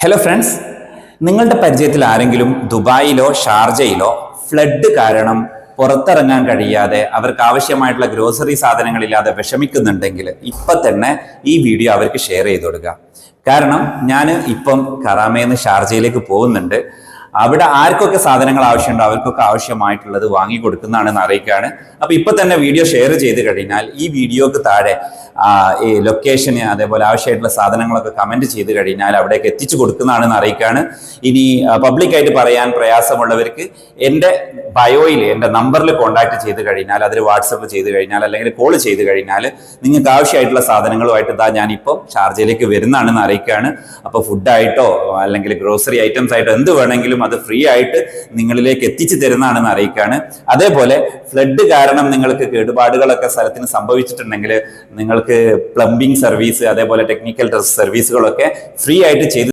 Hello friends, നിങ്ങളുടെ പരിചയത്തിൽ ആരെങ്കിലും ദുബായിലോ ഷാർജയിലോ flood കാരണം പുറത്തിറങ്ങാൻ കഴിയാതെ അവർക്ക് ആവശ്യമായിട്ടുള്ള ഗ്രോസറി സാധനങ്ങളില്ലാതെ വിഷമിക്കുന്നുണ്ടെങ്കിൽ ഇപ്പം തന്നെ ഈ വീഡിയോ അവർക്ക് ഷെയർ ചെയ്ത് കൊടുക്കുക. കാരണം ഞാൻ ഇപ്പം കറാമേന്ന് ഷാർജയിലേക്ക് പോകുന്നുണ്ട്. അവിടെ ആർക്കൊക്കെ സാധനങ്ങൾ ആവശ്യമുണ്ടോ അവർക്കൊക്കെ ആവശ്യമായിട്ടുള്ളത് വാങ്ങി കൊടുക്കുന്നതാണെന്ന് അറിയിക്കുകയാണ്. അപ്പൊ ഇപ്പൊ തന്നെ വീഡിയോ ഷെയർ ചെയ്ത് കഴിഞ്ഞാൽ ഈ വീഡിയോക്ക് താഴെ ഈ ലൊക്കേഷന് അതേപോലെ ആവശ്യമായിട്ടുള്ള സാധനങ്ങളൊക്കെ കമന്റ് ചെയ്ത് കഴിഞ്ഞാൽ അവിടേക്ക് എത്തിച്ചു കൊടുക്കുന്നതാണെന്ന് അറിയിക്കുകയാണ്. ഇനി പബ്ലിക്കായിട്ട് പറയാൻ പ്രയാസമുള്ളവർക്ക് എൻ്റെ ബയോയിൽ എൻ്റെ നമ്പറിൽ കോൺടാക്ട് ചെയ്ത് കഴിഞ്ഞാൽ, അതിൽ വാട്സപ്പ് ചെയ്ത് കഴിഞ്ഞാൽ അല്ലെങ്കിൽ കോൾ ചെയ്ത് കഴിഞ്ഞാൽ നിങ്ങൾക്ക് ആവശ്യമായിട്ടുള്ള സാധനങ്ങളുമായിട്ട് ഇതാ ഞാനിപ്പം ഷാർജയിലേക്ക് വരുന്നതാണെന്ന് അറിയിക്കുകയാണ്. അപ്പോൾ ഫുഡായിട്ടോ അല്ലെങ്കിൽ ഗ്രോസറി ഐറ്റംസ് ആയിട്ടോ എന്ത് വേണമെങ്കിലും അത് ഫ്രീ ആയിട്ട് നിങ്ങളിലേക്ക് എത്തിച്ചു തരുന്നതാണെന്ന് അറിയിക്കുകയാണ്. അതേപോലെ ഫ്ലഡ് കാരണം നിങ്ങൾക്ക് കേടുപാടുകളൊക്കെ സ്ഥലത്തിന് സംഭവിച്ചിട്ടുണ്ടെങ്കിൽ നിങ്ങൾക്ക് പ്ലംബിംഗ് സർവീസ് അതേപോലെ ടെക്നിക്കൽ സർവീസുകളൊക്കെ ഫ്രീ ആയിട്ട് ചെയ്ത്